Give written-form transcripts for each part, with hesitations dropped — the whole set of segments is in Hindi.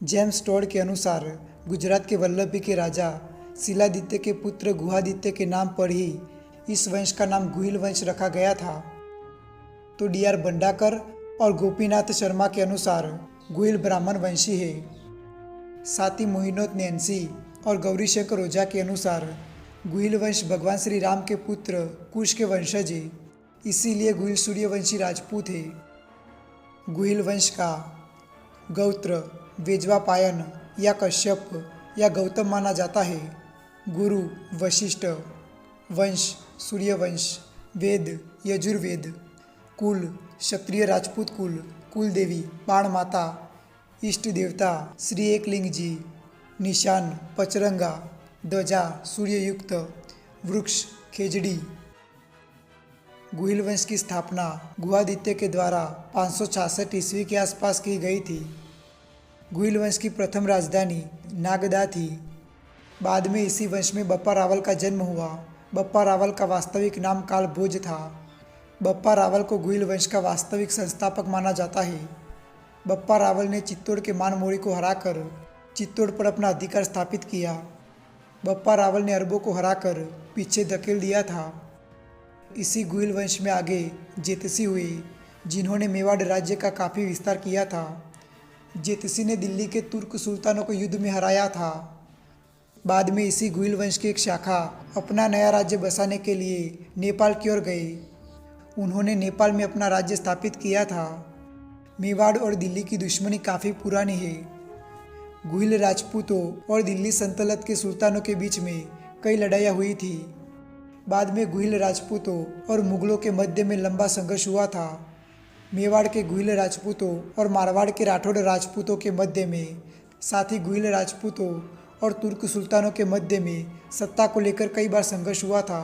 जेम्स टोड के अनुसार गुजरात के वल्लभी के राजा शिलादित्य के पुत्र गुहादित्य के नाम पर ही इस वंश का नाम गुहिल वंश रखा गया था। तो डी.आर. भंडाकर और गोपीनाथ शर्मा के अनुसार गुहिल ब्राह्मण वंशी है। साथ ही मोहिनोत नैन्सी और गौरीशंकर ओझा के अनुसार गुहिल वंश भगवान श्री राम के पुत्र कुश के वंशज है, इसीलिए गुहिल सूर्यवंशी राजपूत है। गुहिल वंश का गोत्र वेजवापायन या कश्यप या गौतम माना जाता है। गुरु वशिष्ठ, वंश सूर्यवंश, वेद यजुर्वेद, कुल क्षत्रिय राजपूत कुल, कुल देवी बाण माता, इष्ट देवता श्री एकलिंग जी, निशान पचरंगा, ध्वजा सूर्ययुक्त, वृक्ष खेजड़ी। गुहिल वंश की स्थापना गुहादित्य के द्वारा 566 ईस्वी के आसपास की गई थी। गुहिल वंश की प्रथम राजधानी नागदा थी। बाद में इसी वंश में बप्पा रावल का जन्म हुआ। बप्पा रावल का वास्तविक नाम कालभोज था। बप्पा रावल को गुहिल वंश का वास्तविक संस्थापक माना जाता है। बप्पा रावल ने चित्तौड़ के मानमोड़ी को हराकर चित्तौड़ पर अपना अधिकार स्थापित किया। बप्पा रावल ने अरबों को हराकर पीछे धकेल दिया था। इसी गुहिल वंश में आगे जेतसी हुए, जिन्होंने मेवाड़ राज्य का काफ़ी विस्तार किया था। जेतसी ने दिल्ली के तुर्क सुल्तानों को युद्ध में हराया था। बाद में इसी गुहिल वंश की एक शाखा अपना नया राज्य बसाने के लिए नेपाल की ओर गए। उन्होंने नेपाल में अपना राज्य स्थापित किया था। मेवाड़ और दिल्ली की दुश्मनी काफ़ी पुरानी है। गुहिल राजपूतों और दिल्ली सल्तनत के सुल्तानों के बीच में कई लड़ाइयाँ हुई थी। बाद में गुहिल राजपूतों और मुगलों के मध्य में लंबा संघर्ष हुआ था। मेवाड़ के गुहिल राजपूतों और मारवाड़ के राठौड़ राजपूतों के मध्य में, साथ ही गुहिल राजपूतों और तुर्क सुल्तानों के मध्य में सत्ता को लेकर कई बार संघर्ष हुआ था।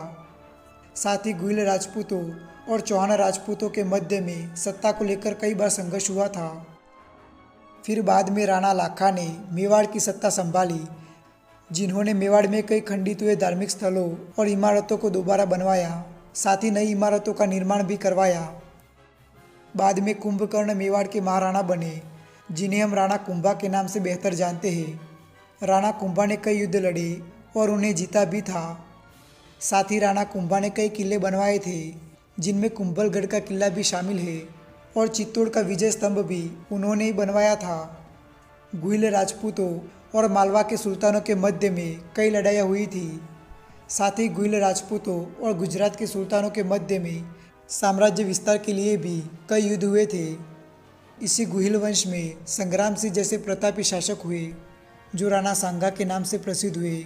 साथ ही गुहिल राजपूतों और चौहान राजपूतों के मध्य में सत्ता को लेकर कई बार संघर्ष हुआ था। फिर बाद में राणा लाखा ने मेवाड़ की सत्ता संभाली, जिन्होंने मेवाड़ में कई खंडित हुए धार्मिक स्थलों और इमारतों को दोबारा बनवाया, साथ ही नई इमारतों का निर्माण भी करवाया। बाद में कुंभकर्ण मेवाड़ के महाराणा बने, जिन्हें हम राणा कुंभा के नाम से बेहतर जानते हैं। राणा कुंभा ने कई युद्ध लड़े और उन्हें जीता भी था। साथ ही राणा कुंभा ने कई किले बनवाए थे, जिनमें कुंभलगढ़ का किला भी शामिल है, और चित्तौड़ का विजय स्तंभ भी उन्होंने ही बनवाया था। गुहिल राजपूतों और मालवा के सुल्तानों के मध्य में कई लड़ाइयाँ हुई थी। साथ ही गुहिल राजपूतों और गुजरात के सुल्तानों के मध्य में साम्राज्य विस्तार के लिए भी कई युद्ध हुए थे। इसी गुहिल वंश में संग्राम सिंह जैसे प्रतापी शासक हुए, जो राणा सांगा के नाम से प्रसिद्ध हुए।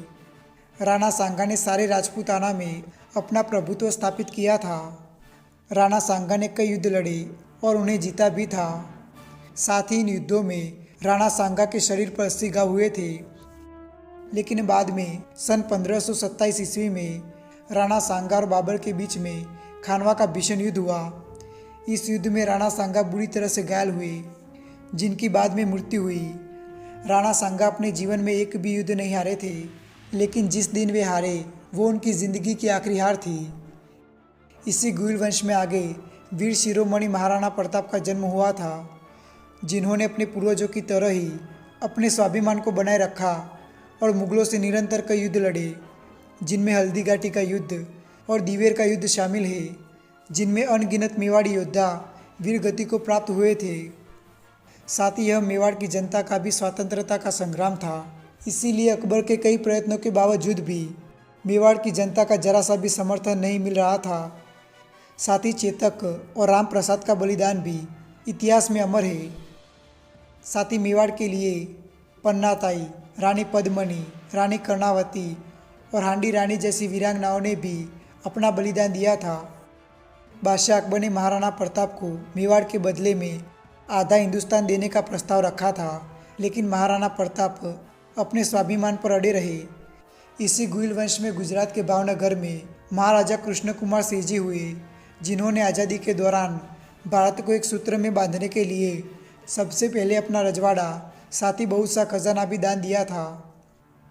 राणा सांगा ने सारे राजपूताना में अपना प्रभुत्व स्थापित किया था। राणा सांगा ने कई युद्ध लड़े और उन्हें जीता भी था। साथ ही इन युद्धों में राणा सांगा के शरीर पर 80 घाव हुए थे। लेकिन बाद में सन 1527 ईस्वी में राणा सांगा और बाबर के बीच में खानवा का भीषण युद्ध हुआ। इस युद्ध में राणा सांगा बुरी तरह से घायल हुए, जिनकी बाद में मृत्यु हुई। राणा सांगा अपने जीवन में एक भी युद्ध नहीं हारे थे, लेकिन जिस दिन वे हारे वो उनकी ज़िंदगी की आखिरी हार थी। इसी गुहिल वंश में आगे वीर शिरोमणि महाराणा प्रताप का जन्म हुआ था, जिन्होंने अपने पूर्वजों की तरह ही अपने स्वाभिमान को बनाए रखा और मुगलों से निरंतर कई युद्ध लड़े, जिनमें हल्दी घाटी का युद्ध और दिवेर का युद्ध शामिल है, जिनमें अनगिनत मेवाड़ी योद्धा वीर गति को प्राप्त हुए थे। साथ ही यह मेवाड़ की जनता का भी स्वतंत्रता का संग्राम था। इसीलिए अकबर के कई प्रयत्नों के बावजूद भी मेवाड़ की जनता का जरा सा भी समर्थन नहीं मिल रहा था। साथ ही चेतक और राम प्रसाद का बलिदान भी इतिहास में अमर है। साथ ही मेवाड़ के लिए पन्नाताई, रानी पद्मनी, रानी कर्णावती और हांडी रानी जैसी वीरांगनाओं ने भी अपना बलिदान दिया था। बादशाह अकबर ने महाराणा प्रताप को मेवाड़ के बदले में आधा हिंदुस्तान देने का प्रस्ताव रखा था, लेकिन महाराणा प्रताप अपने स्वाभिमान पर अड़े रहे। इसी गुहिल वंश में गुजरात के भावनगर में महाराजा कृष्ण कुमार सिंहजी हुए, जिन्होंने आज़ादी के दौरान भारत को एक सूत्र में बांधने के लिए सबसे पहले अपना रजवाड़ा, साथ ही बहुत सा खजाना भी दान दिया था।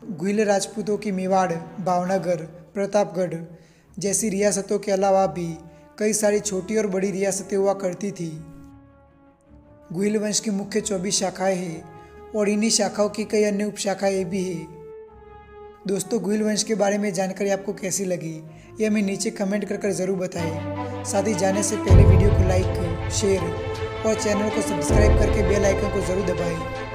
गुहिल राजपूतों की मेवाड़, भावनगर, प्रतापगढ़ जैसी रियासतों के अलावा भी कई सारी छोटी और बड़ी रियासतें हुआ करती थी। गुहिल वंश की मुख्य 24 शाखाएं हैं और इन्हीं शाखाओं की कई अन्य उपशाखाएं भी हैं। दोस्तों, गुइल वंश के बारे में जानकारी आपको कैसी लगी ये हमें नीचे कमेंट कर ज़रूर बताएं। साथ ही जाने से पहले वीडियो को लाइक, शेयर और चैनल को सब्सक्राइब करके बेल आइकन को ज़रूर दबाएं